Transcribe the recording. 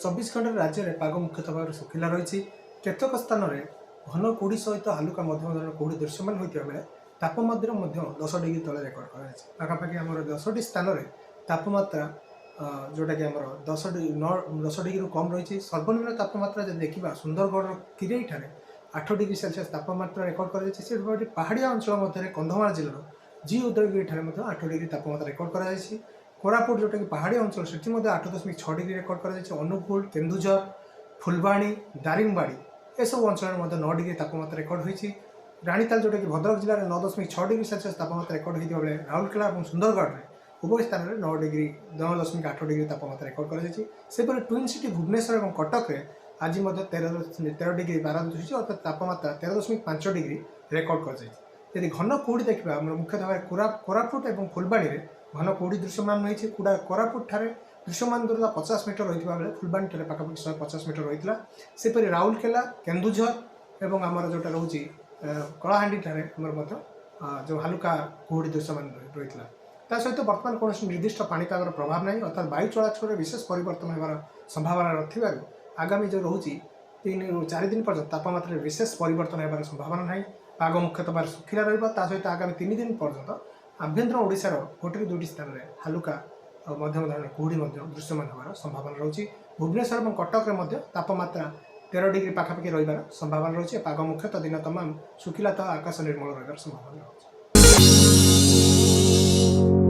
चौबीस घंटे राज्य में पाग मुख्यतः भाव सुखिला रही। केतक स्थान में घन कुड़ी सहित हालुका मध्यम धरण कुड़ी दृश्यमान होता बेले तापमात्रा 10 डिग्री तले रेकर्ड करापाखि आम 10टी स्थान में तापमात्रा जोटा कि आम 10 डिग्री कम रही। सर्वनिम्न तापमात्रा जब देखा सुंदरगढ़ किरई ठारे 8 डिग्री सेल्सियस तापमात्रा रेकर्ड कर पहाड़िया अंचल मध्य कंधमाल जिलार जी उदयगिरी ठारे 8 डिग्री तापमात्रा रेकर्ड कर। कोरापुट जोटा कि पहाड़ी अंचल से 8.6 डिग्री रेकर्ड कर। अनुगुल, केन्दुझर, फुलबाणी, दारिंगबाड़ी यह सब अंचल 9 डिग्री तापमात्रा रेकर्ड होती। रानीताल जोटा कि भद्रक जिले में 9.6 डिग्री सेल्सियस तापमात्रा रेकर्ड होता बेले राउरकेला और सुंदरगढ़ में उभय स्थान में 9.8 डिग्री तापमात्रा रेकर्ड कर। ट्विन सिटी भुवनेश्वर और कटक में आज 13 डिग्री 12 होती अर्थात तापमात्रा 13.5 डिग्री रेकर्ड कर। यदि घन कुड़ी देखा मुख्यतः भाव कोरापुट और फुलबाणी में घन कुड़ी दृश्यमान रही। कोरापुट ठारे दृश्यमान दूरता 50 मीटर रही बेले फुलबाणी ठारे पाखापाखि 150 मीटर रही। सेपरी राउरकेला, केन्दुझर और आमर जोटा रोचे कलाहांडी ठारे जो हालुका कुहुड़ी दृश्यमान रही। ता सहित बर्तमान कौन निर्दिष्ट पाणीपागर प्रभाव नहीं अर्थात वायु चलाचल में विशेष परिवर्तन होबार संभावना थी। आगामी जो रोचे 3 ରୁ 4 दिन पर्यटन तापमात्रा विशेष परिवर्तन होबार संभावना नहीं। पाग मुख्यतः सुखिला रहित आगामी 3 दिन पर्यटन आभ्यंतर ओडिशार 1 ରୁ 2ଟି स्थान में हालुका मध्यम धरण कुहुड़ी दृश्यमान होबार संभावना रही। भुवनेश्वर और कटक में तापमात्रा 13 डिग्री पाखापाखि रही संभावना रही। पाग मुख्यतः दिन तमाम सुखिला आकाश निर्मल रही संभावना रही।